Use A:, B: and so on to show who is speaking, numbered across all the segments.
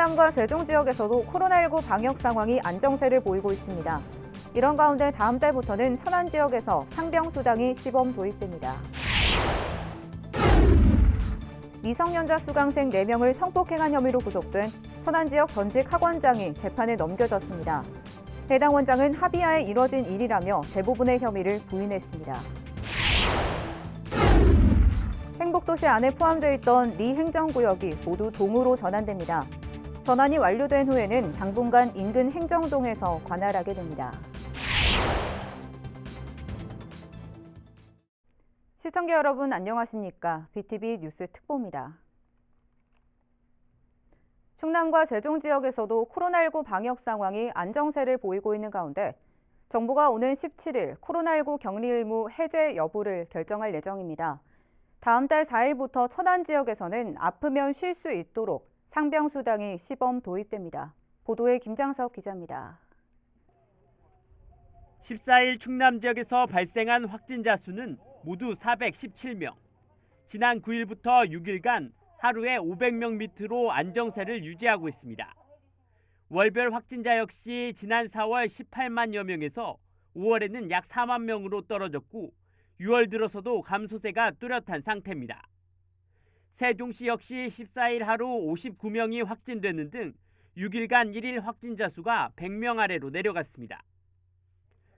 A: 충남과 세종 지역에서도 코로나19 방역 상황이 안정세를 보이고 있습니다. 이런 가운데 다음 달부터는 천안 지역에서 상병수당이 시범 도입됩니다. 미성년자 수강생 4명을 성폭행한 혐의로 구속된 천안 지역 전직 학원장이 재판에 넘겨졌습니다. 해당 원장은 합의하에 이뤄진 일이라며 대부분의 혐의를 부인했습니다. 행복도시 안에 포함되어 있던 리 행정구역이 모두 동으로 전환됩니다. 전환이 완료된 후에는 당분간 인근 행정동에서 관할하게 됩니다. 시청자 여러분 안녕하십니까? BTV 뉴스 특보입니다. 충남과 세종 지역에서도 코로나19 방역 상황이 안정세를 보이고 있는 가운데 정부가 오는 17일 코로나19 격리 의무 해제 여부를 결정할 예정입니다. 다음 달 4일부터 천안 지역에서는 아프면 쉴 수 있도록 상병수당이 시범 도입됩니다. 보도에 김장석 기자입니다.
B: 14일 충남 지역에서 발생한 확진자 수는 모두 417명. 지난 9일부터 6일간 하루에 500명 밑으로 안정세를 유지하고 있습니다. 월별 확진자 역시 지난 4월 18만여 명에서 5월에는 약 4만 명으로 떨어졌고 6월 들어서도 감소세가 뚜렷한 상태입니다. 세종시 역시 14일 하루 59명이 확진되는 등 6일간 1일 확진자 수가 100명 아래로 내려갔습니다.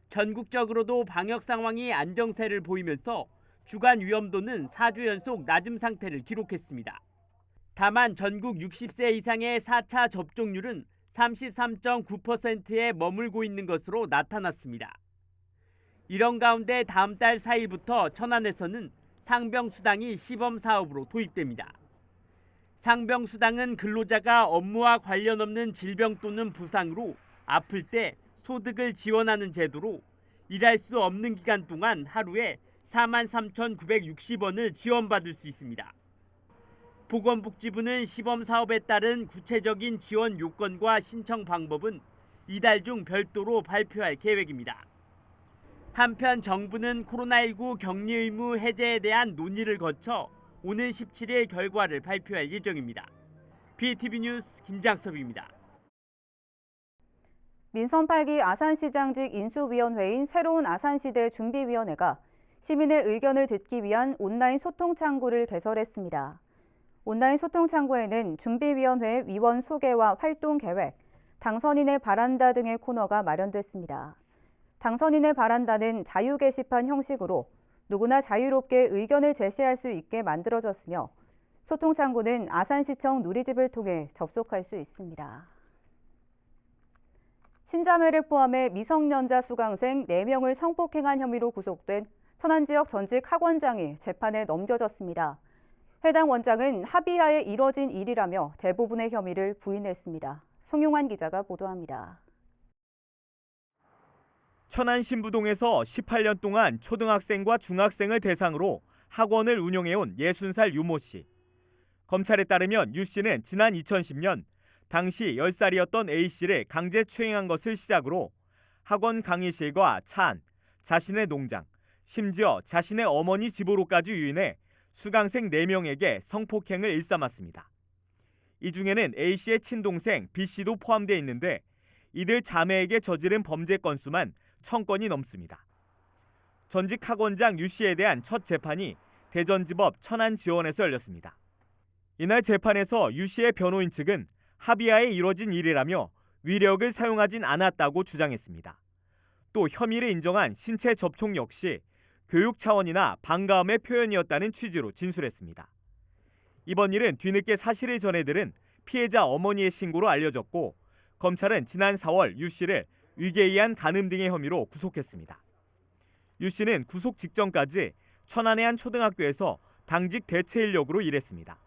B: 전국적으로도 방역 상황이 안정세를 보이면서 주간 위험도는 4주 연속 낮음 상태를 기록했습니다. 다만 전국 60세 이상의 4차 접종률은 33.9%에 머물고 있는 것으로 나타났습니다. 이런 가운데 다음 달 4일부터 천안에서는 상병수당이 시범사업으로 도입됩니다. 상병수당은 근로자가 업무와 관련 없는 질병 또는 부상으로 아플 때 소득을 지원하는 제도로 일할 수 없는 기간 동안 하루에 43,960원을 지원받을 수 있습니다. 보건복지부는 시범사업에 따른 구체적인 지원 요건과 신청 방법은 이달 중 별도로 발표할 계획입니다. 한편 정부는 코로나19 격리 의무 해제에 대한 논의를 거쳐 오는 17일 결과를 발표할 예정입니다. BTV 뉴스 김장섭입니다.
A: 민선 8기 아산시장직 인수위원회인 새로운 아산시대 준비위원회가 시민의 의견을 듣기 위한 온라인 소통 창구를 개설했습니다. 온라인 소통 창구에는 준비위원회 위원 소개와 활동 계획, 당선인의 바란다 등의 코너가 마련됐습니다. 당선인의 바란다는 자유 게시판 형식으로 누구나 자유롭게 의견을 제시할 수 있게 만들어졌으며 소통 창구는 아산시청 누리집을 통해 접속할 수 있습니다. 친자매를 포함해 미성년자 수강생 4명을 성폭행한 혐의로 구속된 천안 지역 전직 학원장이 재판에 넘겨졌습니다. 해당 원장은 합의하에 이뤄진 일이라며 대부분의 혐의를 부인했습니다. 송용환 기자가 보도합니다.
C: 천안 신부동에서 18년 동안 초등학생과 중학생을 대상으로 학원을 운영해온 60살 유모 씨. 검찰에 따르면 유 씨는 지난 2010년 당시 10살이었던 A 씨를 강제 추행한 것을 시작으로 학원 강의실과 차 안, 자신의 농장, 심지어 자신의 어머니 집으로까지 유인해 수강생 4명에게 성폭행을 일삼았습니다. 이 중에는 A 씨의 친동생 B 씨도 포함되어 있는데 이들 자매에게 저지른 범죄 건수만 1000건이 넘습니다. 전직 학원장 유 씨에 대한 첫 재판이 대전지법 천안지원에서 열렸습니다. 이날 재판에서 유 씨의 변호인 측은 합의하에 이뤄진 일이라며 위력을 사용하진 않았다고 주장했습니다. 또 혐의를 인정한 신체 접촉 역시 교육 차원이나 반가움의 표현이었다는 취지로 진술했습니다. 이번 일은 뒤늦게 사실을 전해들은 피해자 어머니의 신고로 알려졌고 검찰은 지난 4월 유 씨를 위계이한 간음 등의 혐의로 구속했습니다. 유 씨는 구속 직전까지 천안의 한 초등학교에서 당직 대체 인력으로 일했습니다.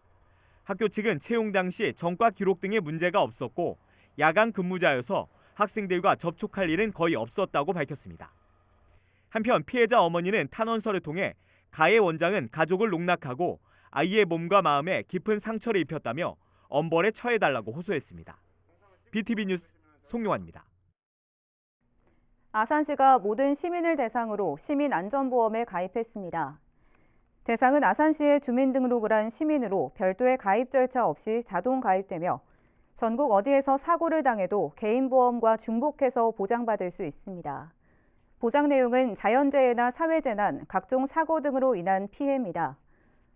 C: 학교 측은 채용 당시 전과 기록 등의 문제가 없었고 야간 근무자여서 학생들과 접촉할 일은 거의 없었다고 밝혔습니다. 한편 피해자 어머니는 탄원서를 통해 가해 원장은 가족을 농락하고 아이의 몸과 마음에 깊은 상처를 입혔다며 엄벌에 처해달라고 호소했습니다. BTV 뉴스 송용환입니다.
A: 아산시가 모든 시민을 대상으로 시민안전보험에 가입했습니다. 대상은 아산시에 주민등록을 한 시민으로 별도의 가입 절차 없이 자동 가입되며 전국 어디에서 사고를 당해도 개인보험과 중복해서 보장받을 수 있습니다. 보장 내용은 자연재해나 사회재난, 각종 사고 등으로 인한 피해입니다.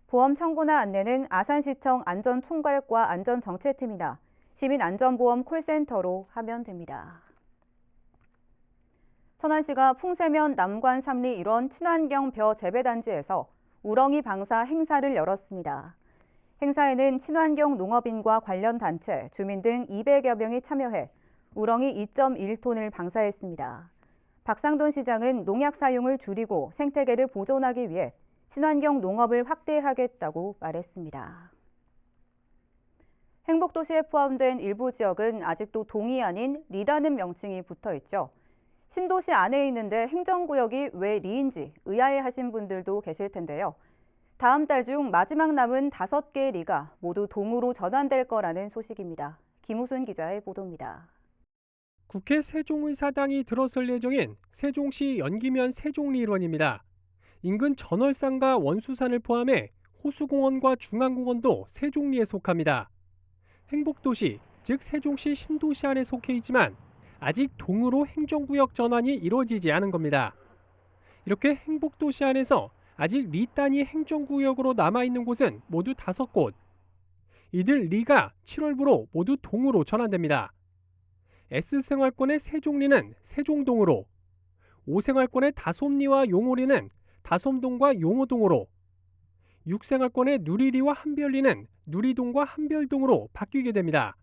A: 보험 청구나 안내는 아산시청 안전총괄과 안전정책팀이나 시민안전보험 콜센터로 하면 됩니다. 천안시가 풍세면 남관 3리 일원 친환경 벼 재배단지에서 우렁이 방사 행사를 열었습니다. 행사에는 친환경 농업인과 관련 단체, 주민 등 200여 명이 참여해 우렁이 2.1톤을 방사했습니다. 박상돈 시장은 농약 사용을 줄이고 생태계를 보존하기 위해 친환경 농업을 확대하겠다고 말했습니다. 행복도시에 포함된 일부 지역은 아직도 동이 아닌 리라는 명칭이 붙어 있죠. 신도시 안에 있는데 행정구역이 왜 리인지 의아해하신 분들도 계실 텐데요. 다음 달 중 마지막 남은 5개의 리가 모두 동으로 전환될 거라는 소식입니다. 김우순 기자의 보도입니다.
D: 국회 세종의사당이 들어설 예정인 세종시 연기면 세종리 일원입니다. 인근 전월산과 원수산을 포함해 호수공원과 중앙공원도 세종리에 속합니다. 행복도시, 즉 세종시 신도시 안에 속해 있지만 아직 동으로 행정구역 전환이 이루어지지 않은 겁니다. 이렇게 행복도시 안에서 아직 리 단위 행정구역으로 남아있는 곳은 모두 5곳. 이들 리가 7월부로 모두 동으로 전환됩니다. S생활권의 세종리는 세종동으로, O생활권의 다솜리와 용호리는 다솜동과 용호동으로, 6생활권의 누리리와 한별리는 누리동과 한별동으로 바뀌게 됩니다.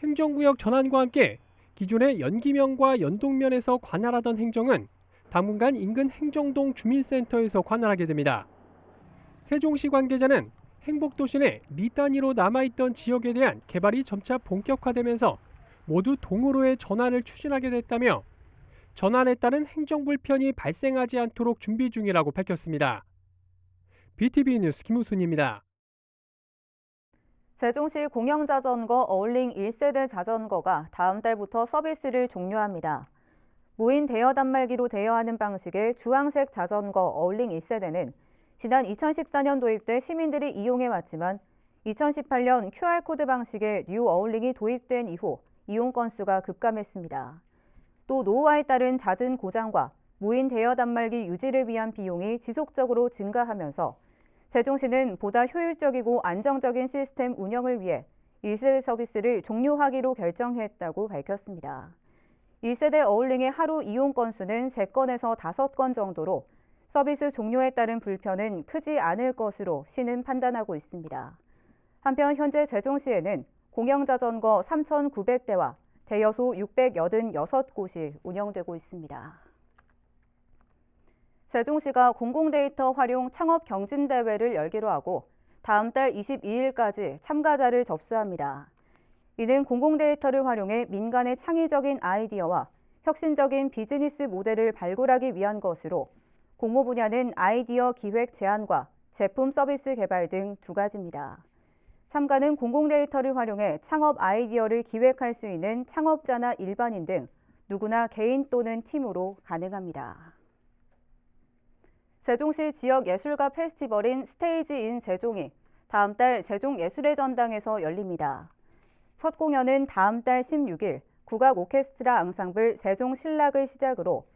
D: 행정구역 전환과 함께 기존의 연기면과 연동면에서 관할하던 행정은 당분간 인근 행정동 주민센터에서 관할하게 됩니다. 세종시 관계자는 행복도시 내 리 단위로 남아있던 지역에 대한 개발이 점차 본격화되면서 모두 동으로의 전환을 추진하게 됐다며 전환에 따른 행정 불편이 발생하지 않도록 준비 중이라고 밝혔습니다. BTV 뉴스 김우순입니다.
A: 세종시 공영자전거 어울링 1세대 자전거가 다음 달부터 서비스를 종료합니다. 무인 대여 단말기로 대여하는 방식의 주황색 자전거 어울링 1세대는 지난 2014년 도입돼 시민들이 이용해왔지만 2018년 QR코드 방식의 뉴 어울링이 도입된 이후 이용 건수가 급감했습니다. 또 노후화에 따른 잦은 고장과 무인 대여 단말기 유지를 위한 비용이 지속적으로 증가하면서 세종시는 보다 효율적이고 안정적인 시스템 운영을 위해 1세대 서비스를 종료하기로 결정했다고 밝혔습니다. 1세대 어울링의 하루 이용 건수는 3건에서 5건 정도로 서비스 종료에 따른 불편은 크지 않을 것으로 시는 판단하고 있습니다. 한편 현재 세종시에는 공영자전거 3,900대와 대여소 686곳이 운영되고 있습니다. 세종시가 공공데이터 활용 창업 경진대회를 열기로 하고 다음 달 22일까지 참가자를 접수합니다. 이는 공공데이터를 활용해 민간의 창의적인 아이디어와 혁신적인 비즈니스 모델을 발굴하기 위한 것으로 공모 분야는 아이디어 기획 제안과 제품 서비스 개발 등 2가지입니다. 참가는 공공데이터를 활용해 창업 아이디어를 기획할 수 있는 창업자나 일반인 등 누구나 개인 또는 팀으로 가능합니다. 세종시 지역 예술가 페스티벌인 스테이지 인 세종이 다음 달 세종예술의 전당에서 열립니다. 첫 공연은 다음 달 16일 국악 오케스트라 앙상블 세종신락을 시작으로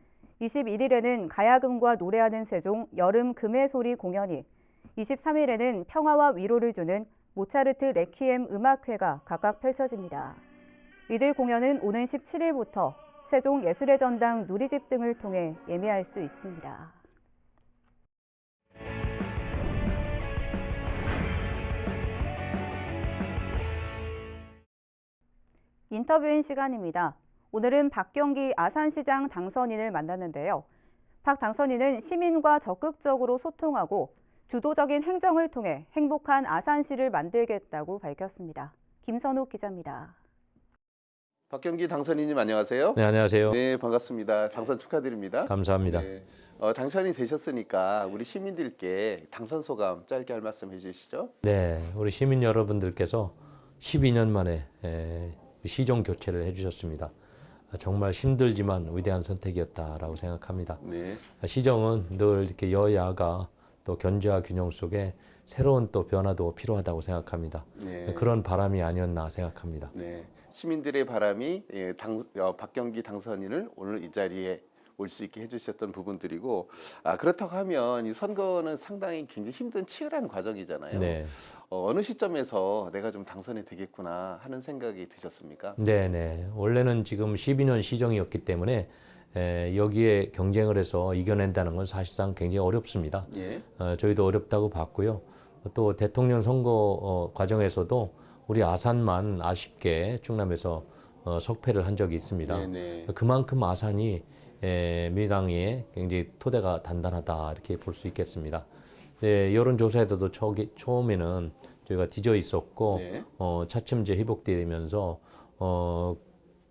A: 21일에는 가야금과 노래하는 세종 여름 금의 소리 공연이 23일에는 평화와 위로를 주는 모차르트 레퀴엠 음악회가 각각 펼쳐집니다. 이들 공연은 오는 17일부터 세종예술의 전당 누리집 등을 통해 예매할 수 있습니다. 인터뷰인 시간입니다. 오늘은 박경기 아산시장 당선인을 만났는데요. 박 당선인은 시민과 적극적으로 소통하고 주도적인 행정을 통해 행복한 아산시를 만들겠다고 밝혔습니다. 김선욱 기자입니다.
E: 박경기 당선인님 안녕하세요.
F: 네, 안녕하세요.
E: 네, 반갑습니다. 당선 축하드립니다.
F: 감사합니다.
E: 네, 당선이 되셨으니까 우리 시민들께 당선 소감 짧게 할 말씀 해주시죠.
F: 네, 우리 시민 여러분들께서 12년 만에 시정 교체를 해주셨습니다. 정말 힘들지만 위대한 선택이었다라고 생각합니다.
E: 네,
F: 시정은 늘 이렇게 여야가 또 견제와 균형 속에 새로운 또 변화도 필요하다고 생각합니다.
E: 네.
F: 그런 바람이 아니었나 생각합니다.
E: 네. 시민들의 바람이 박경기 당선인을 오늘 이 자리에 올 수 있게 해주셨던 부분들이고, 그렇다고 하면 이 선거는 상당히 굉장히 힘든 치열한 과정이잖아요.
F: 네.
E: 어느 시점에서 내가 좀 당선이 되겠구나 하는 생각이 드셨습니까?
F: 네네. 원래는 지금 12년 시정이었기 때문에 여기에 경쟁을 해서 이겨낸다는 건 사실상 굉장히 어렵습니다.
E: 예.
F: 저희도 어렵다고 봤고요. 또 대통령 선거 과정에서도 우리 아산만 아쉽게 충남에서 석패를 한 적이 있습니다.
E: 네네.
F: 그만큼 아산이 민주당의 굉장히 토대가 단단하다 이렇게 볼 수 있겠습니다. 네, 여론조사에서도 처음에는 저희가 뒤져 있었고
E: 네.
F: 차츰 이제 회복되면서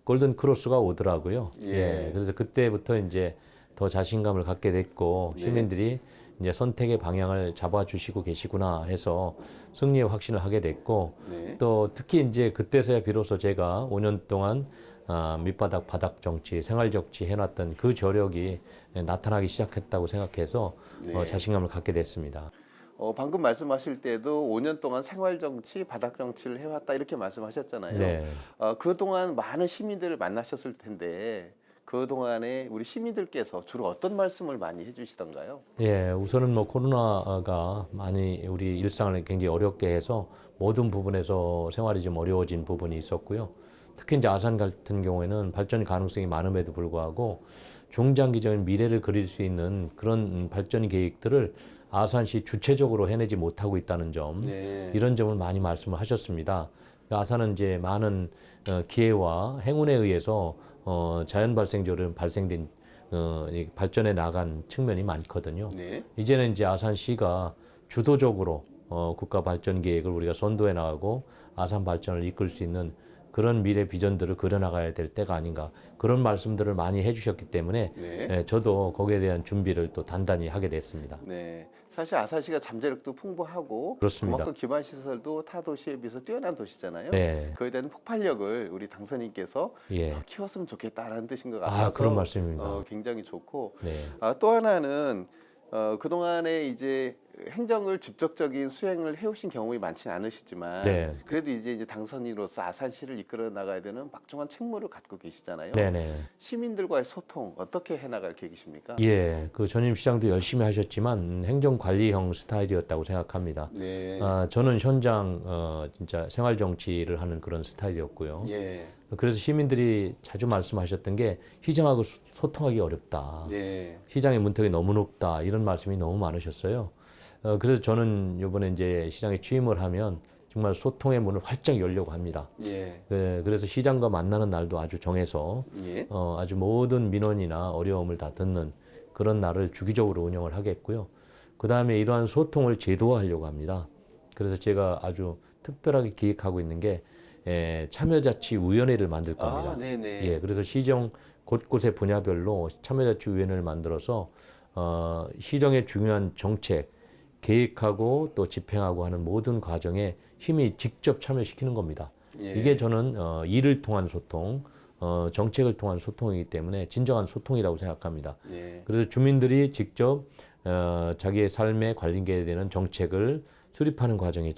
F: 골든 크로스가 오더라고요.
E: 예.
F: 그래서 그때부터 이제 더 자신감을 갖게 됐고
E: 네.
F: 시민들이 이제 선택의 방향을 잡아주시고 계시구나 해서 승리에 확신을 하게 됐고
E: 네.
F: 또 특히 이제 그때서야 비로소 제가 5년 동안 밑바닥 바닥 정치, 생활 정치 해놨던 그 저력이 나타나기 시작했다고 생각해서
E: 네.
F: 자신감을 갖게 됐습니다.
E: 방금 말씀하실 때도 5년 동안 생활 정치, 바닥 정치를 해왔다 이렇게 말씀하셨잖아요.
F: 네.
E: 그동안 많은 시민들을 만나셨을 텐데 그동안에 우리 시민들께서 주로 어떤 말씀을 많이 해주시던가요?
F: 예, 우선은 뭐 코로나가 많이 우리 일상을 굉장히 어렵게 해서 모든 부분에서 생활이 좀 어려워진 부분이 있었고요. 특히 이제 아산 같은 경우에는 발전 가능성이 많음에도 불구하고 중장기적인 미래를 그릴 수 있는 그런 발전 계획들을 아산시 주체적으로 해내지 못하고 있다는 점,
E: 네.
F: 이런 점을 많이 말씀을 하셨습니다. 아산은 이제 많은 기회와 행운에 의해서 자연 발생적으로 발생된 이 발전해 나간 측면이 많거든요.
E: 네.
F: 이제는 이제 아산시가 주도적으로 국가 발전 계획을 우리가 선도해 나가고 아산 발전을 이끌 수 있는 그런 미래 비전들을 그려나가야 될 때가 아닌가, 그런 말씀들을 많이 해주셨기 때문에
E: 네.
F: 저도 거기에 대한 준비를 또 단단히 하게 됐습니다.
E: 네. 사실 아산시가 잠재력도 풍부하고
F: 그렇습니다.
E: 그만큼 기반 시설도 타 도시에 비해서 뛰어난 도시잖아요.
F: 네.
E: 그에 대한 폭발력을 우리 당선인께서
F: 예.
E: 더 키웠으면 좋겠다라는 뜻인 것 같아서
F: 그런 말씀입니다.
E: 굉장히 좋고,
F: 네.
E: 또 하나는 그동안에 이제 행정을 직접적인 수행을 해오신 경험이 많지는 않으시지만
F: 네.
E: 그래도 이제 당선인으로서 아산시를 이끌어 나가야 되는 막중한 책무를 갖고 계시잖아요.
F: 네네.
E: 시민들과의 소통 어떻게 해나갈 계획이십니까?
F: 예, 그 전임 시장도 열심히 하셨지만 행정관리형 스타일이었다고 생각합니다.
E: 네.
F: 저는 현장 진짜 생활 정치를 하는 그런 스타일이었고요.
E: 예.
F: 그래서 시민들이 자주 말씀하셨던 게 시장하고 소통하기 어렵다.
E: 네.
F: 시장의 문턱이 너무 높다. 이런 말씀이 너무 많으셨어요. 그래서 저는 이번에 이제 시장에 취임을 하면 정말 소통의 문을 활짝 열려고 합니다.
E: 예.
F: 그래서 시장과 만나는 날도 아주 정해서
E: 예.
F: 아주 모든 민원이나 어려움을 다 듣는 그런 날을 주기적으로 운영을 하겠고요. 그 다음에 이러한 소통을 제도화하려고 합니다. 그래서 제가 아주 특별하게 기획하고 있는 게 참여자치위원회를 만들 겁니다.
E: 네네.
F: 예, 그래서 시정 곳곳의 분야별로 참여자치위원회를 만들어서 시정의 중요한 정책 계획하고 또 집행하고 하는 모든 과정에 힘이 직접 참여시키는 겁니다.
E: 예.
F: 이게 저는 일을 통한 소통, 정책을 통한 소통이기 때문에 진정한 소통이라고 생각합니다.
E: 예.
F: 그래서 주민들이 직접 자기의 삶에 관련되게 되는 정책을 수립하는 과정에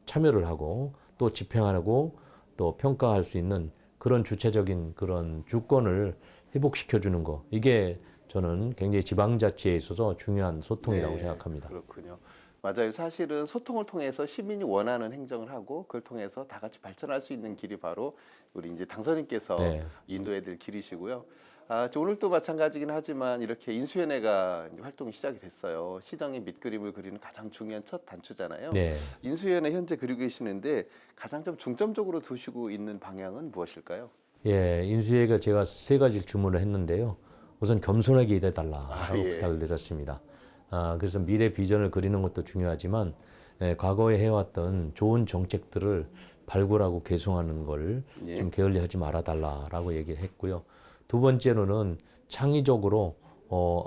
F: 참여를 하고 또 집행하고 또 평가할 수 있는 그런 주체적인 그런 주권을 회복시켜주는 거, 이게 저는 굉장히 지방자치에 있어서 중요한 소통이라고
E: 네,
F: 생각합니다.
E: 그렇군요. 맞아요. 사실은 소통을 통해서 시민이 원하는 행정을 하고 그걸 통해서 다 같이 발전할 수 있는 길이 바로 우리 이제 당선인께서
F: 네.
E: 인도해야 될 길이시고요. 오늘도 마찬가지긴 하지만 이렇게 인수위원회가 이제 활동이 시작이 됐어요. 시정의 밑그림을 그리는 가장 중요한 첫 단추잖아요.
F: 네.
E: 인수위원회 현재 그리고 계시는데 가장 좀 중점적으로 두시고 있는 방향은 무엇일까요?
F: 예, 인수위가 제가 3가지를 주문을 했는데요. 우선 겸손하게 일해달라라고
E: 예.
F: 부탁을 드렸습니다. 그래서 미래 비전을 그리는 것도 중요하지만 과거에 해왔던 좋은 정책들을 발굴하고 개송하는 걸
E: 예.
F: 좀 게을리하지 말아달라라고 얘기를 했고요. 두 번째로는 창의적으로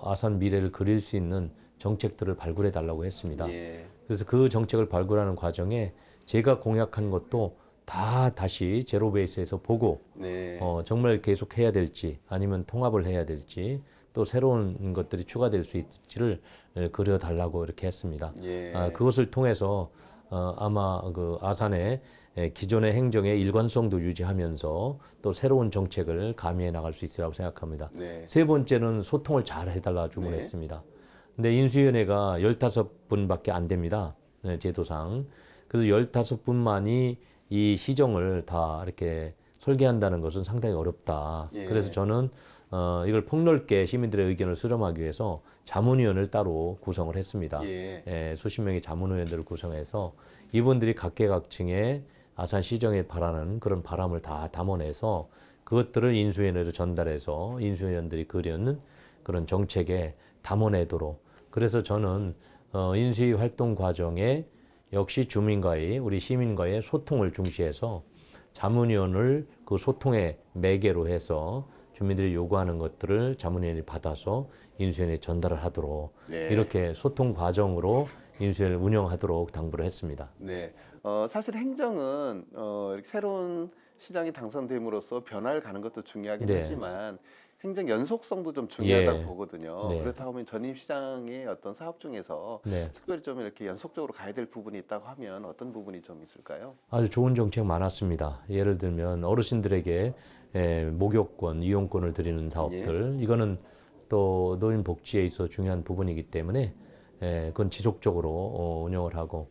F: 아산 미래를 그릴 수 있는 정책들을 발굴해달라고 했습니다.
E: 예.
F: 그래서 그 정책을 발굴하는 과정에 제가 공약한 것도 다 다시 제로 베이스에서 보고
E: 네.
F: 정말 계속 해야 될지 아니면 통합을 해야 될지 또 새로운 것들이 추가될 수 있을지를 그려달라고 이렇게 했습니다.
E: 예.
F: 그것을 통해서 아마 그 아산의 기존의 행정의 일관성도 유지하면서 또 새로운 정책을 가미해 나갈 수 있으라고 생각합니다.
E: 네.
F: 세 번째는 소통을 잘 해달라 주문했습니다. 근데 인수위원회가 15분밖에 안 됩니다. 제도상. 그래서 15분만이 이 시정을 다 이렇게 설계한다는 것은 상당히 어렵다.
E: 예.
F: 그래서 저는 이걸 폭넓게 시민들의 의견을 수렴하기 위해서 자문위원을 따로 구성을 했습니다.
E: 예.
F: 수십 명의 자문위원들을 구성해서 이분들이 각계각층의 아산 시정에 바라는 그런 바람을 다 담아내서 그것들을 인수위원회로 전달해서 인수위원들이 그리는 그런 정책에 담아내도록. 그래서 저는 인수위 활동 과정에 역시 주민과의 우리 시민과의 소통을 중시해서 자문위원을 그 소통의 매개로 해서 주민들이 요구하는 것들을 자문위원이 받아서 인수위원회에 전달을 하도록
E: 네.
F: 이렇게 소통 과정으로 인수위를 운영하도록 당부를 했습니다.
E: 네. 사실 행정은 이렇게 새로운 시장이 당선됨으로써 변화를 가는 것도 중요하긴
F: 네.
E: 하지만 행정 연속성도 좀 중요하다고
F: 예.
E: 보거든요.
F: 네.
E: 그렇다 보면 전임 시장의 어떤 사업 중에서
F: 네.
E: 특별히 좀 이렇게 연속적으로 가야 될 부분이 있다고 하면 어떤 부분이 좀 있을까요?
F: 아주 좋은 정책 많았습니다. 예를 들면 어르신들에게 목욕권, 이용권을 드리는 사업들 이거는 또 노인 복지에 있어 중요한 부분이기 때문에 그건 지속적으로 운영을 하고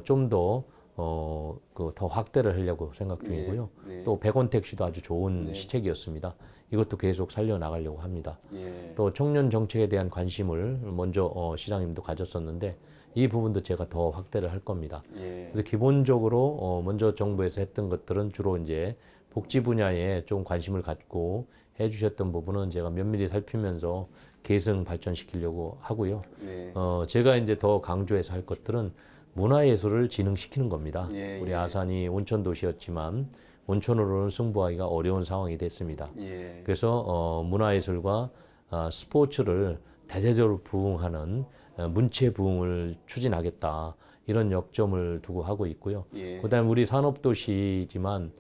F: 좀 더 더 확대를 하려고 생각 중이고요.
E: 네.
F: 또 100원 택시도 아주 좋은
E: 네.
F: 시책이었습니다. 이것도 계속 살려나가려고 합니다.
E: 예.
F: 또 청년 정책에 대한 관심을 먼저 시장님도 가졌었는데 이 부분도 제가 더 확대를 할 겁니다.
E: 예.
F: 그래서 기본적으로 먼저 정부에서 했던 것들은 주로 이제 복지 분야에 좀 관심을 갖고 해주셨던 부분은 제가 면밀히 살피면서 계승 발전시키려고 하고요.
E: 네.
F: 제가 이제 더 강조해서 할 것들은 문화예술을 진흥시키는 겁니다.
E: 예,
F: 우리
E: 예.
F: 아산이 온천 도시였지만 온천으로는 승부하기가 어려운 상황이 됐습니다.
E: 예.
F: 그래서 문화예술과 스포츠를 대대적으로 부흥하는 문체 부흥을 추진하겠다. 이런 역점을 두고 하고 있고요.
E: 예.
F: 그다음에 우리 산업도시지만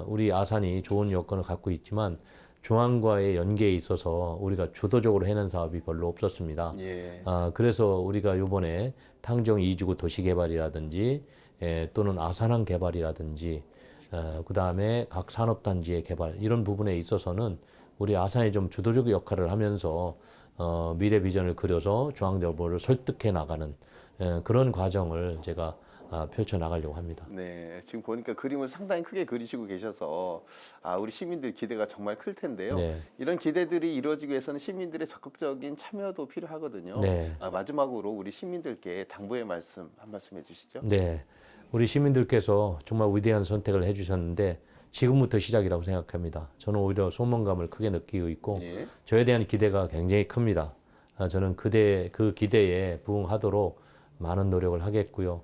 F: 우리 아산이 좋은 여건을 갖고 있지만 중앙과의 연계에 있어서 우리가 주도적으로 해낸 사업이 별로 없었습니다.
E: 예.
F: 그래서 우리가 이번에 탕정 2주구 도시개발이라든지 또는 아산항 개발이라든지 그다음에 각 산업단지의 개발 이런 부분에 있어서는 우리 아산이 좀 주도적 역할을 하면서 미래 비전을 그려서 중앙정부를 설득해 나가는 그런 과정을 제가 펼쳐 나가려고 합니다.
E: 네, 지금 보니까 그림을 상당히 크게 그리시고 계셔서 우리 시민들 기대가 정말 클 텐데요.
F: 네.
E: 이런 기대들이 이루어지기 위해서는 시민들의 적극적인 참여도 필요하거든요.
F: 네.
E: 마지막으로 우리 시민들께 당부의 말씀 한 말씀 해주시죠.
F: 네, 우리 시민들께서 정말 위대한 선택을 해주셨는데 지금부터 시작이라고 생각합니다. 저는 오히려 소망감을 크게 느끼고 있고
E: 예.
F: 저에 대한 기대가 굉장히 큽니다. 저는 그 기대에 부응하도록 많은 노력을 하겠고요.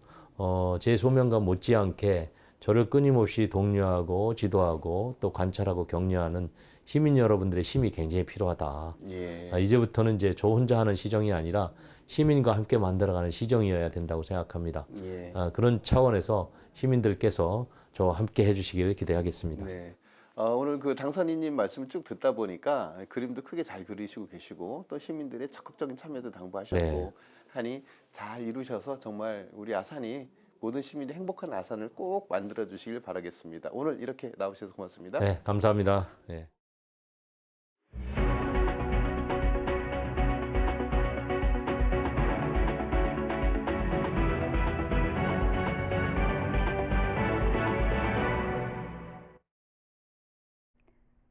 F: 제 소명감 못지않게 저를 끊임없이 독려하고 지도하고 또 관찰하고 격려하는 시민 여러분들의 힘이 굉장히 필요하다.
E: 예.
F: 이제부터는 이제 저 혼자 하는 시정이 아니라 시민과 함께 만들어가는 시정이어야 된다고 생각합니다.
E: 예.
F: 그런 차원에서 시민들께서 저와 함께 해주시기를 기대하겠습니다.
E: 네. 오늘 그 당선인님 말씀을 쭉 듣다 보니까 그림도 크게 잘 그리시고 계시고 또 시민들의 적극적인 참여도 당부하셨고
F: 네.
E: 하니 잘 이루셔서 정말 우리 아산이 모든 시민이 행복한 아산을 꼭 만들어 주시길 바라겠습니다. 오늘 이렇게 나오셔서 고맙습니다.
F: 네, 감사합니다. 네.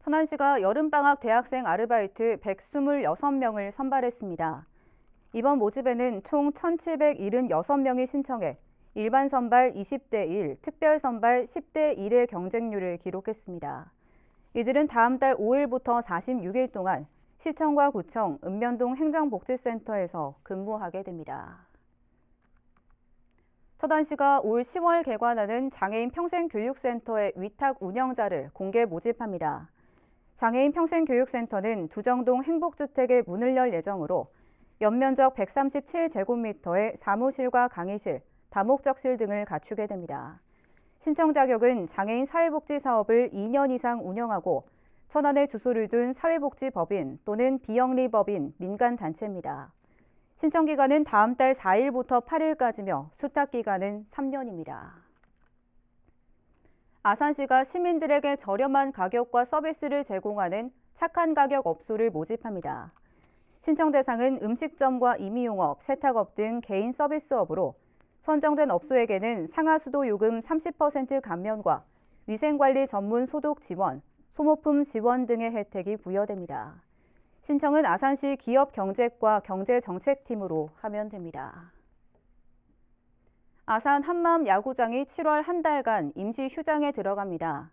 A: 천안시가 여름방학 대학생 아르바이트 126명을 선발했습니다. 이번 모집에는 총 1,776명이 신청해 일반 선발 20대 1, 특별 선발 10대 1의 경쟁률을 기록했습니다. 이들은 다음 달 5일부터 46일 동안 시청과 구청, 읍면동 행정복지센터에서 근무하게 됩니다. 천안시가 올 10월 개관하는 장애인 평생교육센터의 위탁 운영자를 공개 모집합니다. 장애인 평생교육센터는 두정동 행복주택에 문을 열 예정으로 연면적 137제곱미터의 사무실과 강의실, 다목적실 등을 갖추게 됩니다. 신청 자격은 장애인 사회복지 사업을 2년 이상 운영하고 천안에 주소를 둔 사회복지법인 또는 비영리법인 민간단체입니다. 신청 기간은 다음 달 4일부터 8일까지며 수탁 기간은 3년입니다. 아산시가 시민들에게 저렴한 가격과 서비스를 제공하는 착한 가격 업소를 모집합니다. 신청 대상은 음식점과 임의용업, 세탁업 등 개인 서비스업으로 선정된 업소에게는 상하수도 요금 30% 감면과 위생관리 전문 소독 지원, 소모품 지원 등의 혜택이 부여됩니다. 신청은 아산시 기업경제과 경제정책팀으로 하면 됩니다. 아산 한마음 야구장이 7월 한 달간 임시 휴장에 들어갑니다.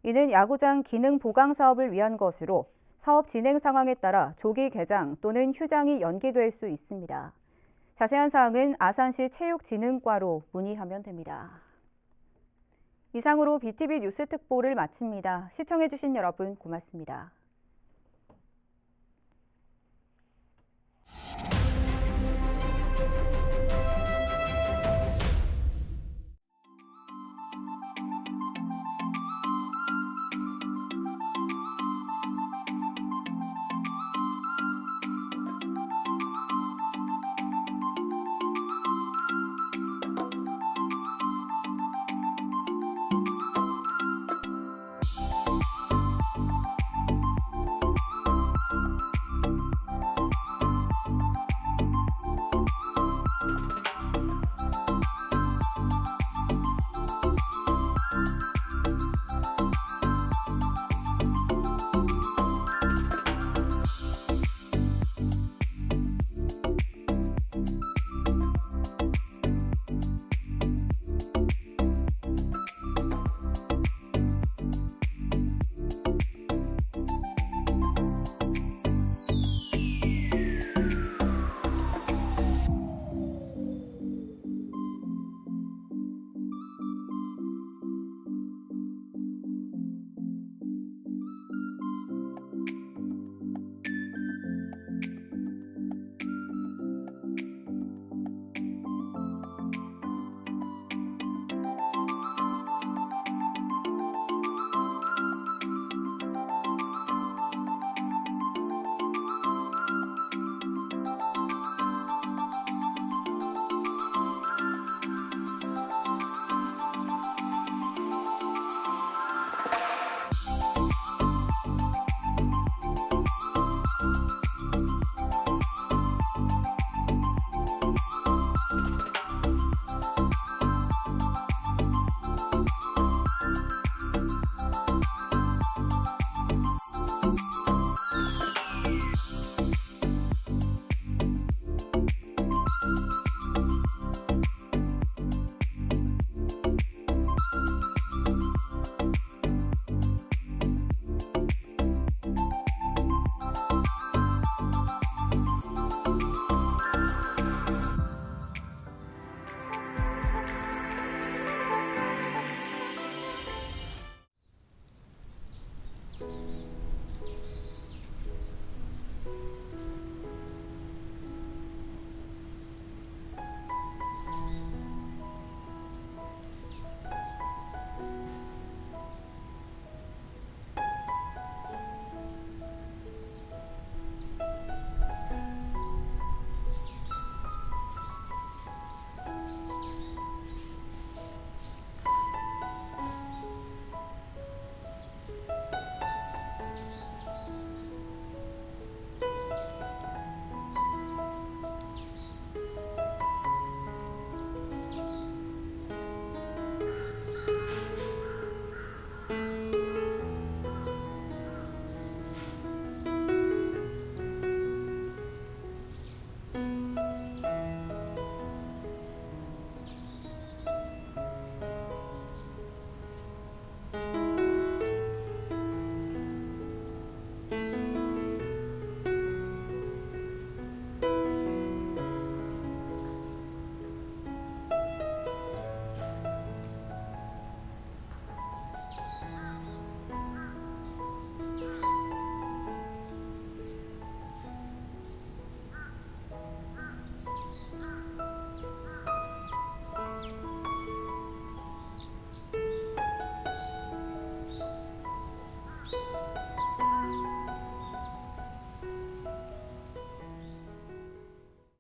A: 이는 야구장 기능 보강 사업을 위한 것으로 사업 진행 상황에 따라 조기 개장 또는 휴장이 연기될 수 있습니다. 자세한 사항은 아산시 체육진흥과로 문의하면 됩니다. 이상으로 BTV 뉴스 특보를 마칩니다. 시청해주신 여러분 고맙습니다.